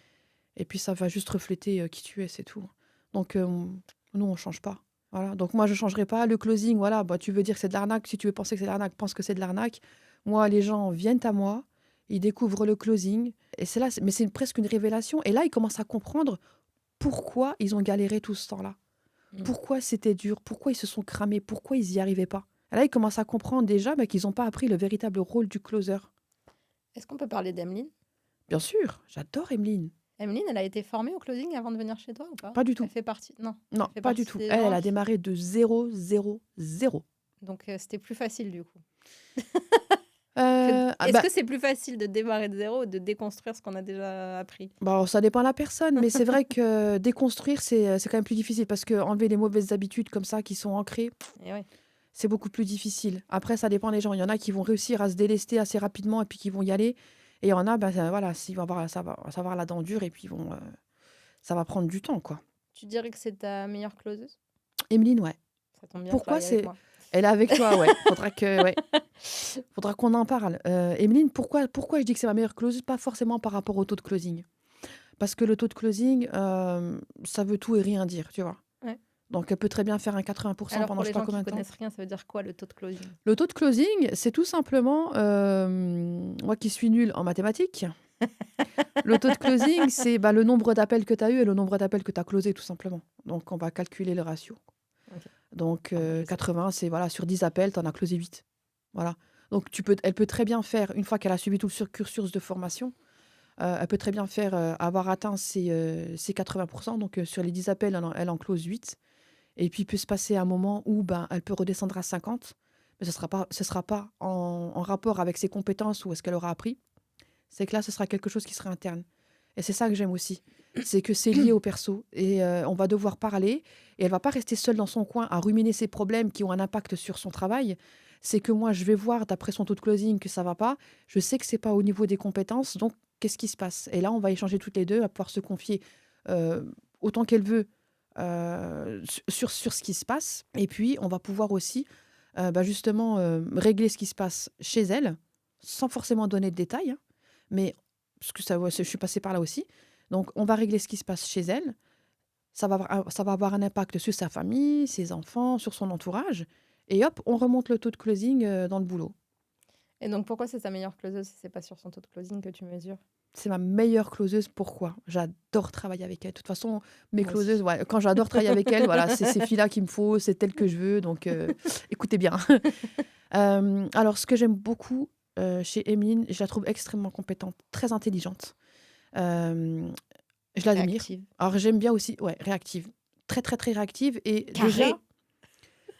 Et puis, ça va juste refléter qui tu es, c'est tout. Donc, nous, on change pas. Voilà. Donc, moi, je changerai pas. Le closing, voilà, bah, tu veux dire que c'est de l'arnaque. Si tu veux penser que c'est de l'arnaque, pense que c'est de l'arnaque. Moi, les gens viennent à moi, ils découvrent le closing. Et c'est là, mais c'est presque une révélation. Et là, ils commencent à comprendre pourquoi ils ont galéré tout ce temps-là. Mm. Pourquoi c'était dur, pourquoi ils se sont cramés, pourquoi ils n'y arrivaient pas. Et là, ils commencent à comprendre déjà qu'ils n'ont pas appris le véritable rôle du closer. Est-ce qu'on peut parler d'Emeline? Bien sûr, j'adore Emeline. Emeline, elle a été formée au closing avant de venir chez toi ou pas? Pas du tout. Elle fait partie. Non, Non, elle fait pas du partie tout. des Elle, gens elle a qui... démarré de 0, 0, 0. Donc c'était plus facile du coup. Euh, ah, Est-ce bah, que c'est plus facile de démarrer de zéro ou de déconstruire ce qu'on a déjà appris? bon, ça dépend de la personne, mais c'est vrai que déconstruire, c'est quand même plus difficile parce que enlever les mauvaises habitudes comme ça qui sont ancrées, Et ouais. c'est beaucoup plus difficile. Après, ça dépend des gens. Il y en a qui vont réussir à se délester assez rapidement et puis qui vont y aller. Et il y en a, ben, voilà, ça va avoir la dent dure et puis ça va prendre du temps, quoi. Tu dirais que c'est ta meilleure closeuse? Emeline, ouais. Ça tombe bien, Pourquoi travaille avec c'est... moi. Elle est avec toi, ouais. Faudra qu'on en parle. Emeline, pourquoi je dis que c'est ma meilleure closeuse? Pas forcément par rapport au taux de closing. Parce que le taux de closing, ça veut tout et rien dire, tu vois. Ouais. Donc, elle peut très bien faire un 80% Alors pendant pour je les sais pas gens combien qui de temps. connaissent rien, ça veut dire quoi le taux de closing? Le taux de closing, c'est tout simplement, moi qui suis nulle en mathématiques, le taux de closing, c'est le nombre d'appels que tu as eu et le nombre d'appels que tu as closé, tout simplement. Donc, on va calculer le ratio. Ok. Donc, Ah, moi, je sais. 80, c'est voilà, sur 10 appels, tu en as closé 8. Voilà. Donc, elle peut très bien faire, une fois qu'elle a suivi tout le cursus de formation, elle peut très bien faire avoir atteint ses 80%. Donc, sur les 10 appels, elle en close 8. Et puis, il peut se passer un moment où elle peut redescendre à 50. Mais ce sera pas en rapport avec ses compétences ou ce qu'elle aura appris. C'est que là, ce sera quelque chose qui sera interne. Et c'est ça que j'aime aussi. C'est que c'est lié au perso. Et on va devoir parler. Et elle va pas rester seule dans son coin à ruminer ses problèmes qui ont un impact sur son travail. C'est que moi, je vais voir, d'après son taux de closing, que ça va pas. Je sais que c'est pas au niveau des compétences. Donc, qu'est-ce qui se passe? Et là, on va échanger toutes les deux, à pouvoir se confier autant qu'elle veut sur ce qui se passe. Et puis, on va pouvoir aussi justement régler ce qui se passe chez elle, sans forcément donner de détails. Hein, mais parce que je suis passée par là aussi. Donc, on va régler ce qui se passe chez elle. Ça va avoir un impact sur sa famille, ses enfants, sur son entourage. Et hop, on remonte le taux de closing dans le boulot. Et donc pourquoi c'est ta meilleure closeuse si c'est pas sur son taux de closing que tu mesures? C'est ma meilleure closeuse. Pourquoi? J'adore travailler avec elle. De toute façon, mes Moi closeuses, aussi. ouais, quand j'adore travailler avec elle, voilà, c'est ces filles-là qu'il me faut, c'est telle que je veux. Donc, écoutez bien. Alors, ce que j'aime beaucoup chez Emeline, je la trouve extrêmement compétente, très intelligente. Je l'admire. Réactive. Alors, j'aime bien aussi, ouais, réactive. Très, très, très réactive. Et Carré. déjà,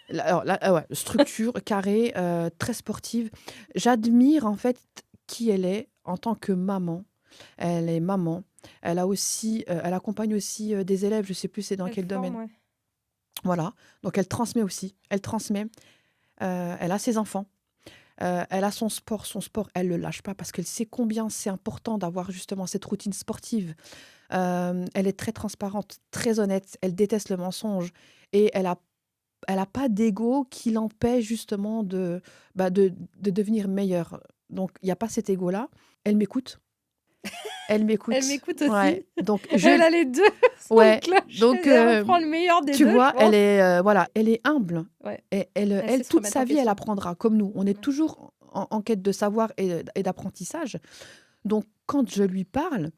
alors, ouais, structure, carrée, très sportive. J'admire en fait qui elle est en tant que maman. Elle est maman. Elle a aussi, elle accompagne aussi des élèves. Je sais plus c'est dans Elle quel forme, domaine. ouais. Voilà. Donc elle transmet aussi. Elle transmet. Elle a ses enfants. Elle a son sport. Son sport, elle le lâche pas parce qu'elle sait combien c'est important d'avoir justement cette routine sportive. Elle est très transparente, très honnête. Elle déteste le mensonge et elle a pas d'ego qui l'empêche justement de devenir meilleure. Donc, il n'y a pas cet ego-là. Elle m'écoute. Elle m'écoute. Elle m'écoute aussi. Ouais. Donc, Elle a les deux. Ouais. Cloche. Donc, Elle reprend le meilleur des tu deux. vois, je pense. elle est humble. Ouais. Et Elle sait se toute remettre sa en vie, elle question. apprendra comme nous. On est Ouais. toujours en quête de savoir et d'apprentissage. Donc, quand je lui parle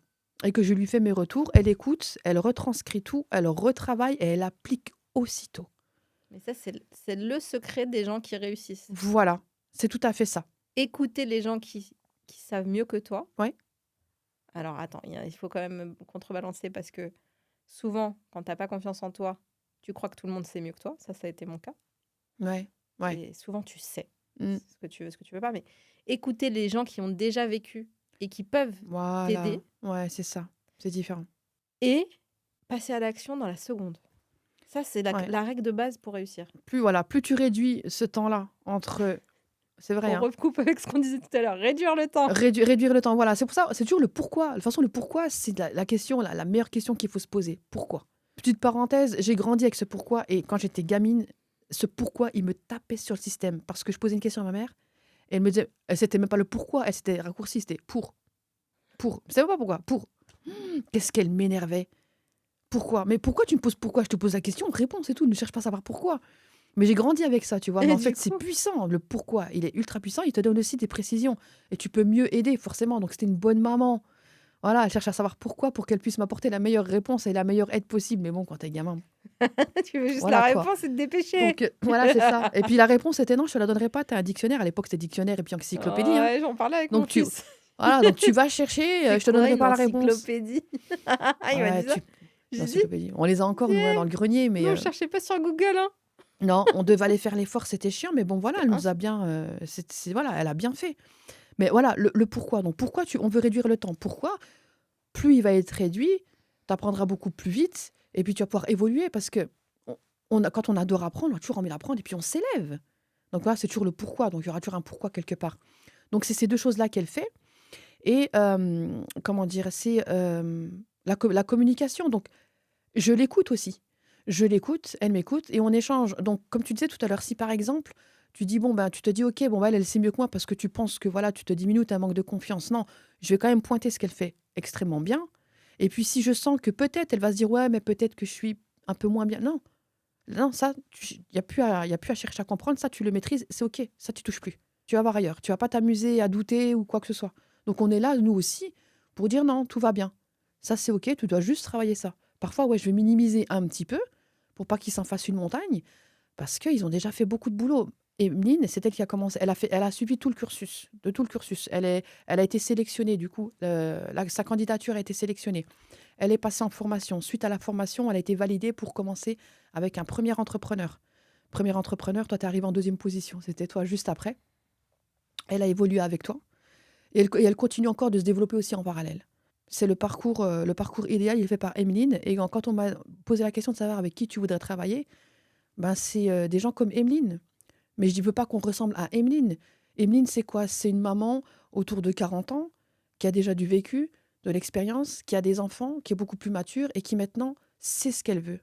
et que je lui fais mes retours, elle écoute, elle retranscrit tout, elle retravaille et elle applique aussitôt. Mais ça, c'est le secret des gens qui réussissent. Voilà, c'est tout à fait ça. Écouter les gens qui savent mieux que toi. Ouais. Alors, attends, il faut quand même contrebalancer parce que souvent, quand tu n'as pas confiance en toi, tu crois que tout le monde sait mieux que toi. Ça a été mon cas. Ouais. Et souvent, tu sais Mm. ce que tu veux pas. Mais écouter les gens qui ont déjà vécu et qui peuvent Voilà. t'aider Ouais, c'est ça. C'est différent. et passer à l'action dans la seconde. Ça, c'est Ouais. la règle de base pour réussir. Plus tu réduis ce temps-là entre c'est vrai, On hein, recoupe avec ce qu'on disait tout à l'heure, réduire le temps. réduire le temps, voilà. C'est pour ça, c'est toujours le pourquoi. De toute façon, le pourquoi, c'est la question, la meilleure question qu'il faut se poser. Pourquoi? Petite parenthèse, j'ai grandi avec ce pourquoi et quand j'étais gamine, ce pourquoi, il me tapait sur le système parce que je posais une question à ma mère et elle me disait, c'était même pas le pourquoi, elle s'était raccourcie, c'était pour. Pour. Je savais pas pourquoi. Pour. Qu'est-ce qu'elle m'énervait. Pourquoi? Mais pourquoi tu me poses pourquoi? Je te pose la question, réponds, c'est tout. Ne cherche pas à savoir pourquoi. Mais j'ai grandi avec ça, tu vois. Mais Et en du fait, c'est coup, puissant. Le pourquoi, il est ultra puissant. Il te donne aussi des précisions. Et tu peux mieux aider, forcément. Donc, c'était une bonne maman. Voilà, elle cherche à savoir pourquoi pour qu'elle puisse m'apporter la meilleure réponse et la meilleure aide possible. Mais bon, quand t'es gamin, tu veux juste la voilà quoi. réponse et te dépêcher. Donc, voilà, c'est ça. Et puis, la réponse était non, je te la donnerai pas. T'as un dictionnaire. À l'époque, c'était dictionnaire et puis encyclopédie, hein. Ouais, j'en parlais avec mon Donc, fils. voilà, donc tu vas chercher, C'est je te quoi donnerai une pas la réponse. encyclopédie? Il m'a Ouais, dit ça. J'ai dit, l'encyclopédie. On les a encore, nous, hein, dans le grenier, mais non, cherchez pas sur Google, hein. non, on devait aller faire l'effort, c'était chiant, mais bon, voilà, C'était elle nous a bien, voilà, elle a bien fait. Mais voilà, le pourquoi. Donc, pourquoi on veut réduire le temps? Pourquoi? Plus il va être réduit, tu apprendras beaucoup plus vite, et puis tu vas pouvoir évoluer, parce que quand on adore apprendre, on a toujours envie d'apprendre, et puis on s'élève. Donc voilà, c'est toujours le pourquoi. Donc, il y aura toujours un pourquoi quelque part. Donc, c'est ces deux choses-là qu'elle fait. Et comment dire, c'est la communication. Donc, je l'écoute aussi. Je l'écoute, elle m'écoute et on échange. Donc, comme tu disais tout à l'heure, si par exemple, tu dis, bon, ben, tu te dis, ok, bon, bah, elle sait mieux que moi parce que tu penses que voilà, tu te diminues, tu as un manque de confiance. Non, je vais quand même pointer ce qu'elle fait extrêmement bien. Et puis, si je sens que peut-être elle va se dire, ouais, mais peut-être que je suis un peu moins bien. Non, non, ça, il n'y a plus à chercher à comprendre. Ça, tu le maîtrises, c'est ok. Ça, tu touches plus. Tu vas voir ailleurs. Tu vas pas t'amuser à douter ou quoi que ce soit. Donc, on est là, nous aussi, pour dire non, tout va bien. Ça, c'est ok, tu dois juste travailler ça. Parfois, ouais, je vais minimiser un petit peu pour pas qu'ils s'en fassent une montagne, parce qu'ils ont déjà fait beaucoup de boulot. Et Emeline, c'est elle qui a commencé. Elle a suivi tout le cursus, de tout le cursus. Elle a été sélectionnée, du coup, sa candidature a été sélectionnée. Elle est passée en formation. Suite à la formation, elle a été validée pour commencer avec un premier entrepreneur. Premier entrepreneur, toi, tu arrives en deuxième position. C'était toi juste après. Elle a évolué avec toi. Et elle continue encore de se développer aussi en parallèle. C'est le parcours idéal, il est fait par Emeline. Et quand on m'a posé la question de savoir avec qui tu voudrais travailler, ben c'est des gens comme Emeline. Mais je ne veux pas qu'on ressemble à Emeline. Emeline, c'est quoi? C'est une maman autour de 40 ans qui a déjà du vécu, de l'expérience, qui a des enfants, qui est beaucoup plus mature et qui maintenant sait ce qu'elle veut.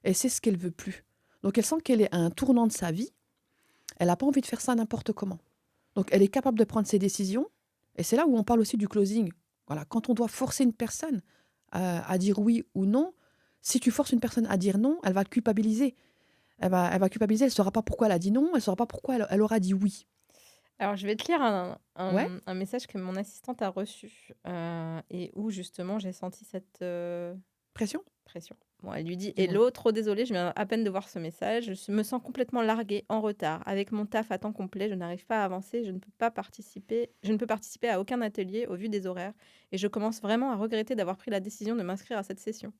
Elle sait ce qu'elle veut plus. Donc elle sent qu'elle est à un tournant de sa vie. Elle n'a pas envie de faire ça n'importe comment. Donc elle est capable de prendre ses décisions. Et c'est là où on parle aussi du closing. Voilà, quand on doit forcer une personne à dire oui ou non, si tu forces une personne à dire non, elle va te culpabiliser. Elle va culpabiliser, elle ne saura pas pourquoi elle a dit non, elle ne saura pas pourquoi elle aura dit oui. Alors, je vais te lire Ouais, un message que mon assistante a reçu et où justement j'ai senti cette pression. pression. Bon, elle lui dit: Dis-moi. «Hello, trop désolée, je viens à peine de voir ce message. Me sens complètement larguée, en retard. Avec mon taf à temps complet, je n'arrive pas à avancer. Je ne peux participer à aucun atelier au vu des horaires. Et je commence vraiment à regretter d'avoir pris la décision de m'inscrire à cette session.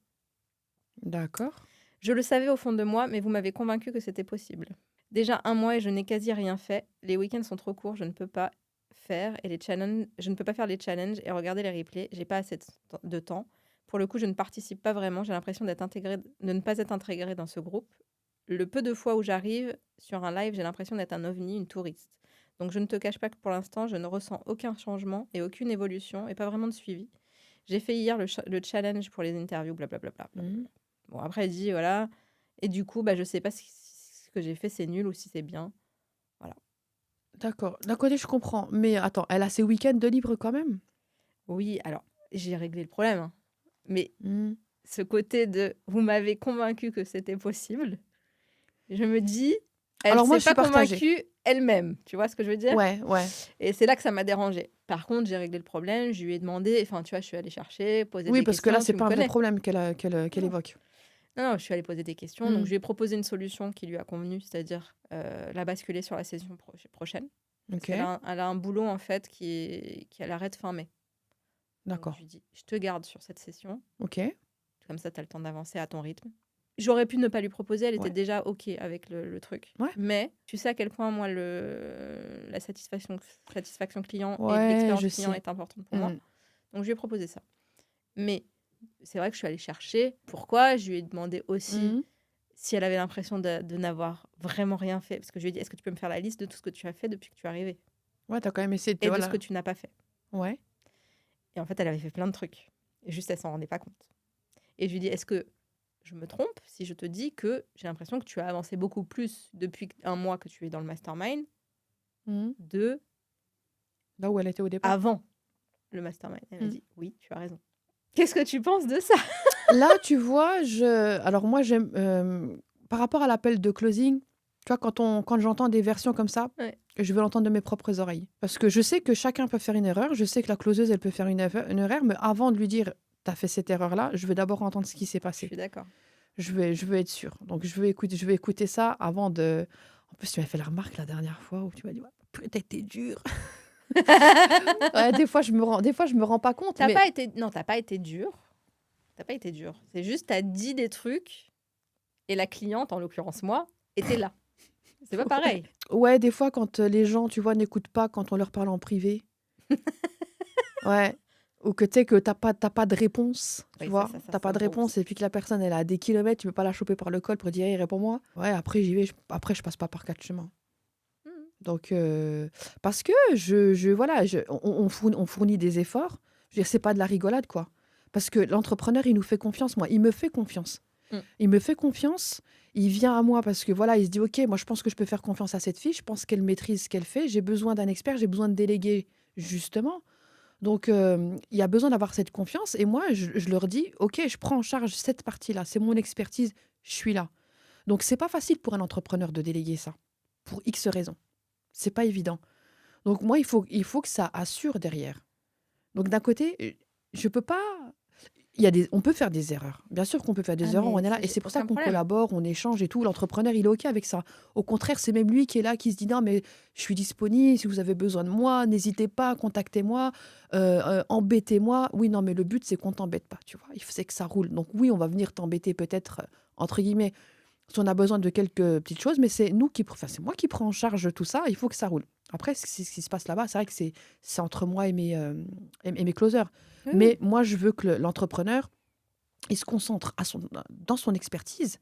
D'accord. Je le savais au fond de moi, mais vous m'avez convaincue que c'était possible. Déjà un mois et je n'ai quasi rien fait. Les week-ends sont trop courts, je ne peux pas faire je ne peux pas faire les challenges et regarder les replays. J'ai pas assez de temps. Pour le coup, je ne participe pas vraiment. J'ai l'impression de ne pas être intégrée dans ce groupe. Le peu de fois où j'arrive sur un live, j'ai l'impression d'être un ovni, une touriste. Donc je ne te cache pas que pour l'instant, je ne ressens aucun changement et aucune évolution et pas vraiment de suivi. J'ai fait hier le challenge pour les interviews, blablabla. Mhm. Bon, après, elle dit, voilà. Et du coup, bah, je sais pas si ce que j'ai fait, c'est nul ou si c'est bien. Voilà. D'accord. D'un côté, je comprends. Mais attends, elle a ses week-ends de libre quand même. Oui, alors, j'ai réglé le problème, hein. Mais Mhm. ce côté de vous m'avez convaincu que c'était possible, je me dis, elle Alors moi, s'est je suis pas partagée. convaincue elle-même. Tu vois ce que je veux dire? Ouais, ouais. Et c'est là que ça m'a dérangée. Par contre, j'ai réglé le problème, je lui ai demandé, enfin, tu vois, je suis allée chercher, poser Oui, des parce que là, questions, c'est tu me pas un vrai connais. problème qu'elle Non. évoque. Non, je suis allée poser des questions. Donc, Mhm. je lui ai proposé une solution qui lui a convenu, c'est-à-dire la basculer sur la saison prochaine. Parce Ok, elle a un boulot, en fait, qui arrête fin mai. Donc, je d'accord. lui dis, je te garde sur cette session. Ok. Comme ça, tu as le temps d'avancer à ton rythme. J'aurais pu ne pas lui proposer, elle était Ouais. déjà OK avec le truc. Ouais. Mais tu sais à quel point moi la satisfaction client et Ouais, l'expérience je client sais. est importante pour moi. Mmh. Donc je lui ai proposé ça. Mais c'est vrai que je suis allée chercher. Pourquoi? Je lui ai demandé aussi Mmh. si elle avait l'impression de n'avoir vraiment rien fait. Parce que je lui ai dit: «Est-ce que tu peux me faire la liste de tout ce que tu as fait depuis que tu es arrivée Ouais, tu as quand même essayé de et de ce que voilà. tu n'as pas fait?» Ouais. Et en fait, elle avait fait plein de trucs. Et juste, elle s'en rendait pas compte. Et je lui ai dit: «Est-ce que je me trompe si je te dis que j'ai l'impression que tu as avancé beaucoup plus depuis un mois que tu es dans le mastermind Mmh. de Là où elle était au départ. avant le mastermind?» Elle m'a Mmh. dit: «Oui, tu as raison». Qu'est-ce que tu penses de ça? Là, tu vois, alors moi, j'aime, par rapport à l'appel de closing, tu vois, quand j'entends des versions comme ça, Ouais, je veux l'entendre de mes propres oreilles. Parce que je sais que chacun peut faire une erreur, je sais que la closeuse, elle peut faire une erreur, mais avant de lui dire: «Tu as fait cette erreur-là», je veux d'abord entendre ce qui s'est je passé. suis d'accord. Je veux être sûre. Donc je vais écouter ça avant de en plus, tu m'as fait la remarque la dernière fois où tu m'as dit: «Ouais, purée, tu été dure». Ouais, des fois, je me rends pas compte, T'as mais pas été non, tu pas été dur. Tu pas été dur. C'est juste, tu as dit des trucs et la cliente, en l'occurrence moi, était là. C'est pas ouais. pareil. Ouais, des fois, quand, les gens, tu vois, n'écoutent pas quand on leur parle en privé. Ouais. Ou que tu sais que t'as pas de réponse, tu Oui, vois? ça T'as pas c'est de gros réponse aussi. et puis que la personne, elle est à des kilomètres, tu peux pas la choper par le col pour dire: «Hey, réponds-moi». Ouais, après j'y vais, après je passe pas par 4 chemins. Mmh. Donc parce que voilà, on fournit des efforts. Je veux dire, c'est pas de la rigolade, quoi. Parce que l'entrepreneur, il nous fait confiance, moi. Il me fait confiance. Mmh. Il me fait confiance, il vient à moi parce que voilà, il se dit: «OK, moi je pense que je peux faire confiance à cette fille, je pense qu'elle maîtrise ce qu'elle fait, j'ai besoin d'un expert, j'ai besoin de déléguer justement». Donc il y a besoin d'avoir cette confiance et moi je leur dis: «OK, je prends en charge cette partie-là, c'est mon expertise, je suis là». Donc c'est pas facile pour un entrepreneur de déléguer ça, pour X raisons. C'est pas évident. Donc moi, il faut que ça assure derrière. Donc d'un côté, je peux pas on peut faire des erreurs. Bien sûr qu'on peut faire Ah des erreurs, on mais est là ça, et j'ai c'est pour ça aucun qu'on problème. collabore, on échange et tout. L'entrepreneur, il est OK avec ça. Au contraire, c'est même lui qui est là, qui se dit: «Non, mais je suis disponible, si vous avez besoin de moi, n'hésitez pas, contactez-moi, embêtez-moi». Oui, non, mais le but, c'est qu'on t'embête pas, tu vois? C'est que ça roule. Donc oui, on va venir t'embêter peut-être, entre guillemets, si on a besoin de quelques petites choses, mais c'est moi qui prends en charge tout ça, il faut que ça roule. Après, ce qui se passe là-bas, c'est vrai que c'est entre moi et mes closers. Oui, Mais oui. moi, je veux que l'entrepreneur, il se concentre dans son expertise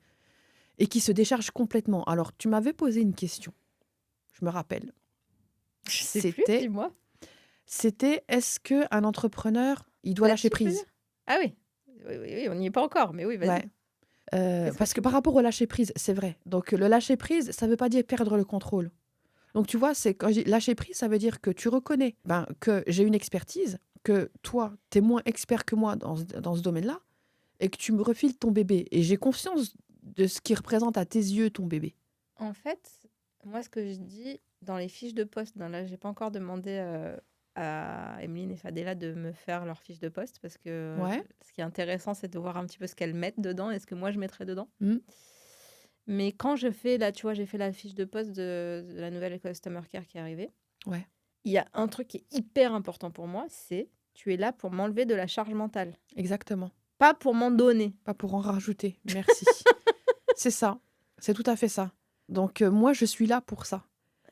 et qu'il se décharge complètement. Alors, tu m'avais posé une question, je me rappelle. Je sais plus, C'était, dis-moi. est-ce qu'un entrepreneur, il doit lâcher Là-dessus, tu veux prise? dire? Ah oui. Oui, oui, oui, on n'y est pas encore, mais oui, Ouais. vas-y. Qu'est-ce que Parce que tu par rapport au lâcher prise, c'est vrai. Donc, le lâcher prise, ça ne veut pas dire perdre le contrôle. Donc, tu vois, c'est quand j'ai lâcher prise, ça veut dire que tu reconnais que j'ai une expertise, que toi, tu es moins expert que moi dans ce domaine-là, et que tu me refiles ton bébé. Et j'ai conscience de ce qui représente à tes yeux ton bébé. En fait, moi, ce que je dis dans les fiches de poste, là, j'ai pas encore demandé à Emeline et Fadela de me faire leurs fiches de poste parce que Ouais. ce qui est intéressant, c'est de voir un petit peu ce qu'elles mettent dedans et ce que moi je mettrais dedans. Mmh. Mais quand je fais, là, tu vois, j'ai fait la fiche de poste de la nouvelle Customer Care qui est arrivée. Ouais. Il y a un truc qui est hyper important pour moi, c'est tu es là pour m'enlever de la charge mentale, Exactement. pas pour m'en donner. Pas pour en rajouter. Merci. C'est ça. C'est tout à fait ça. Donc, moi, je suis là pour ça.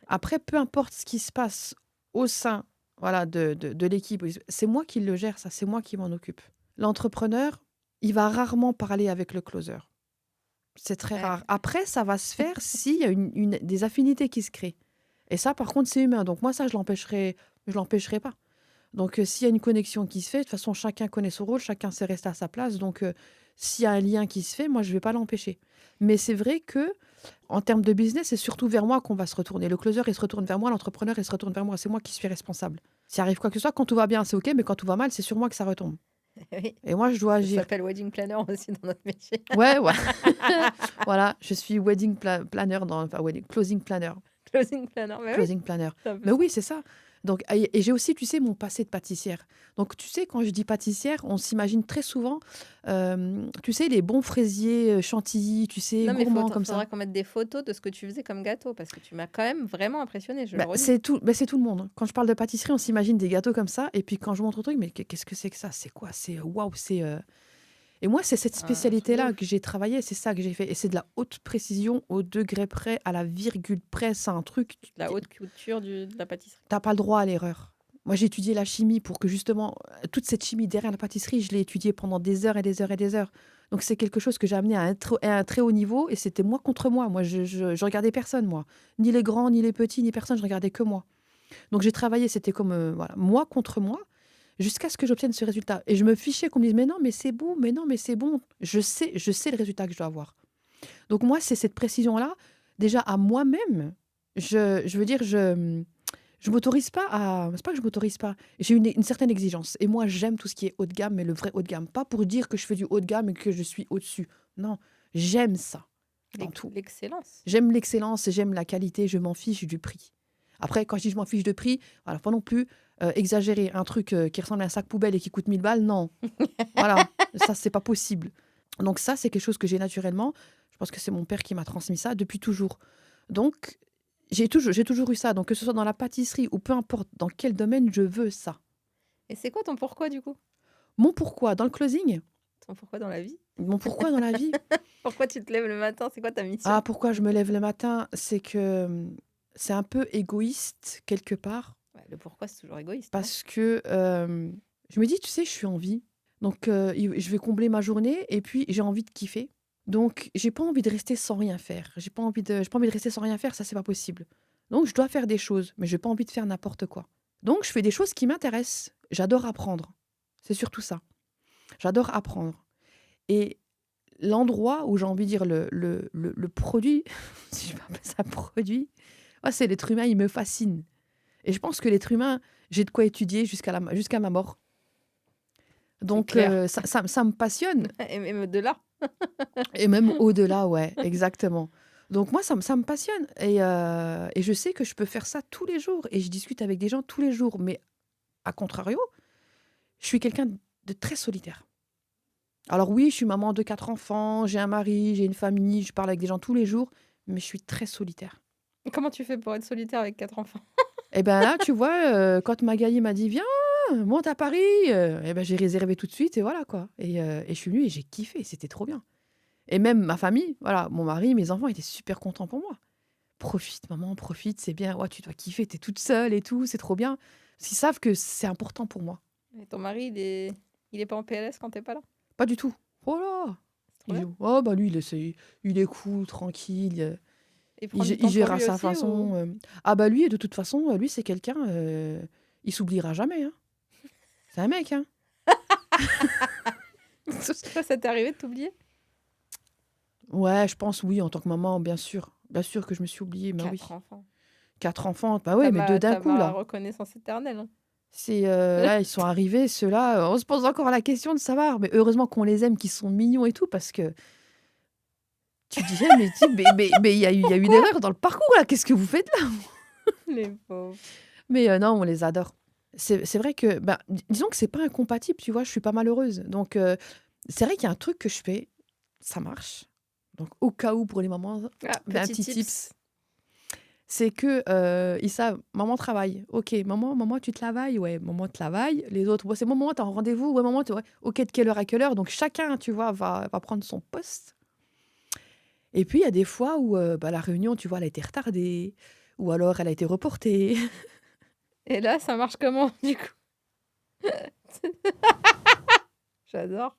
Après, peu importe ce qui se passe au sein, voilà, de l'équipe, c'est moi qui le gère, ça, c'est moi qui m'en occupe. L'entrepreneur, il va rarement parler avec le closer. C'est très Ouais. rare. Après, ça va se faire s'il y a des affinités qui se créent. Et ça, par contre, c'est humain. Donc moi, ça, je l'empêcherai pas. Donc s'il y a une connexion qui se fait, de toute façon, chacun connaît son rôle, chacun sait rester à sa place. Donc s'il y a un lien qui se fait, moi, je vais pas l'empêcher. Mais c'est vrai que en termes de business, c'est surtout vers moi qu'on va se retourner. Le closer, il se retourne vers moi, l'entrepreneur, il se retourne vers moi. C'est moi qui suis responsable. S'il arrive quoi que ce soit, quand tout va bien, c'est OK, mais quand tout va mal, c'est sur moi que ça retombe. Oui. Et moi, je dois Ça agir. s'appelle wedding planner aussi dans notre métier. Ouais, ouais. Voilà, je suis wedding planner, closing planner. Closing planner, mais oui, Closing planner. c'est un peu Mais ça. oui, c'est ça. Donc, et j'ai aussi, tu sais, mon passé de pâtissière. Donc, tu sais, quand je dis pâtissière, on s'imagine très souvent, tu sais, les bons fraisiers, chantilly, tu sais, Non, mais gourmands comme faudra ça. qu'on mette des photos de ce que tu faisais comme gâteau parce que tu m'as quand même vraiment impressionnée, je le Bah, redis. c'est tout le monde, hein. Quand je parle de pâtisserie, on s'imagine des gâteaux comme ça. Et puis, quand je montre le truc, mais qu'est-ce que c'est que ça? C'est quoi? C'est waouh, c'est. Et moi, c'est cette Un truc de spécialité-là ouf. que j'ai travaillé, c'est ça que j'ai fait. Et c'est de la haute précision au degré près, à la virgule près. C'est un truc, La haute couture de la pâtisserie. t'as pas le droit à l'erreur. Moi, j'ai étudié la chimie pour que justement, toute cette chimie derrière la pâtisserie, je l'ai étudiée pendant des heures et des heures et des heures. Donc, c'est quelque chose que j'ai amené à un très haut niveau et c'était moi contre moi. Moi, je regardais personne, moi. Ni les grands, ni les petits, ni personne, je regardais que moi. Donc, j'ai travaillé, c'était comme voilà, moi contre moi, jusqu'à ce que j'obtienne ce résultat. Et je me fichais qu'on me dise, mais non, mais c'est bon, mais non, mais c'est bon. Je sais le résultat que je dois avoir. Donc, moi, c'est cette précision-là, déjà à moi-même, je veux dire, je m'autorise pas à. C'est pas que je m'autorise pas. J'ai une certaine exigence. Et moi, j'aime tout ce qui est haut de gamme, mais le vrai haut de gamme. Pas pour dire que je fais du haut de gamme et que je suis au-dessus. Non, j'aime ça dans tout. L'excellence. J'aime l'excellence, j'aime la qualité, je m'en fiche du prix. Après, quand je dis je m'en fiche de prix, voilà, pas non plus exagérer un truc qui ressemble à un sac poubelle et qui coûte 1000 balles, non. Voilà, ça, c'est pas possible. Donc ça, c'est quelque chose que j'ai naturellement. Je pense que c'est mon père qui m'a transmis ça depuis toujours. Donc, j'ai toujours eu ça. Donc, que ce soit dans la pâtisserie ou peu importe dans quel domaine, je veux ça. Et c'est quoi ton pourquoi du coup? Mon pourquoi dans le closing, Ton pourquoi dans la vie? mon pourquoi dans la vie. Pourquoi tu te lèves le matin? C'est quoi ta Ah, mission? pourquoi je me lève le matin, c'est que c'est un peu égoïste quelque part. Ouais, le pourquoi, c'est toujours égoïste, non? Parce que je me dis, tu sais, je suis en vie. Donc, je vais combler ma journée et puis j'ai envie de kiffer. Donc, j'ai pas envie de rester sans rien faire. J'ai pas envie de rester sans rien faire, ça, c'est pas possible. Donc, je dois faire des choses, mais j'ai pas envie de faire n'importe quoi. Donc, je fais des choses qui m'intéressent. J'adore apprendre. C'est surtout ça. J'adore apprendre. Et l'endroit où j'ai envie de dire le produit, si je peux appeler ça produit, ouais, c'est l'être humain, il me fascine. Et je pense que l'être humain, j'ai de quoi étudier jusqu'à ma mort. Donc, clair. ça me passionne. Et même de là. Et même au-delà, ouais, exactement. Donc, moi, ça me passionne. Et je sais que je peux faire ça tous les jours. Et je discute avec des gens tous les jours. Mais, à contrario, je suis quelqu'un de très solitaire. Alors oui, je suis maman de 4 enfants, j'ai un mari, j'ai une famille, je parle avec des gens tous les jours, mais je suis très solitaire. Comment tu fais pour être solitaire avec 4 enfants? Et ben là, tu vois, quand Magali m'a dit: «Viens, monte à Paris», et ben j'ai réservé tout de suite et voilà quoi. Et je suis venue et j'ai kiffé, c'était trop bien. Et même ma famille, voilà, mon mari, mes enfants étaient super contents pour moi. «Profite maman, profite, c'est bien. Ouais, tu dois kiffer, tu es toute seule et tout, c'est trop bien». Parce qu'ils savent que c'est important pour moi. Et ton mari, il est pas en PLS quand t'es pas là? Pas du tout. Oh là! C'est trop bien. Oh bah lui, il est cool, tranquille, Il prend du il temps pour gère à lui sa aussi ou? façon. Ah bah lui, de toute façon, lui, c'est quelqu'un, il s'oubliera jamais, hein. C'est un mec, hein. Toi, ça t'est arrivé de t'oublier? Ouais, je pense, oui, en tant que maman, bien sûr. Bien sûr que je me suis oubliée, bah oui. 4 enfants. 4 enfants, bah ouais, mais 2 d'un T'as coup, ma là. reconnaissance éternelle, hein. C'est, là, ils sont arrivés, ceux-là, on se pose encore la question de savoir, mais heureusement qu'on les aime, qu'ils sont mignons et tout, parce que tu te dis: «Eh mais il y a eu une erreur dans le parcours, là, qu'est-ce que vous faites là?» Les pauvres. Mais non, on les adore. C'est vrai que, bah, disons que c'est pas incompatible, tu vois? Je suis pas malheureuse. Donc, c'est vrai qu'il y a un truc que je fais, ça marche. Donc, au cas où pour les mamans, Ah, ben, un petit petit tips. tips, c'est que ils savent, maman travaille. Ok, maman, tu travailles? Ouais, maman travaille. Les autres, ouais, c'est bon, maman, t'as un rendez-vous? Ouais, maman, ouais. Ok, de quelle heure à quelle heure? Donc, chacun, tu vois, va prendre son poste. Et puis, il y a des fois où bah, la réunion, tu vois, elle a été retardée. Ou alors, elle a été reportée. Et là, ça marche comment, du coup? J'adore.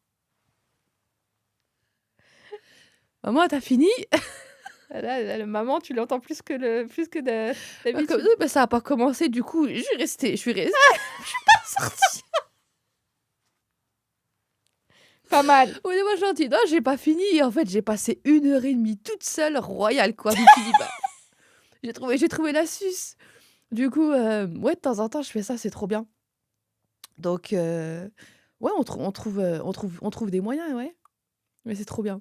Maman, t'as fini? Là, le maman, tu l'entends plus que d'habitude. Bah, ça a pas commencé, du coup, je suis restée. Je suis pas sortie. Pas mal. Oui, moi, gentil. Non, j'ai pas fini. En fait, j'ai passé 1 heure et demie toute seule, royale, quoi. Je me suis dit, bah, j'ai trouvé l'astuce. Du coup, ouais, de temps en temps, je fais ça, c'est trop bien. Donc, ouais, on trouve des moyens, ouais. Mais c'est trop bien.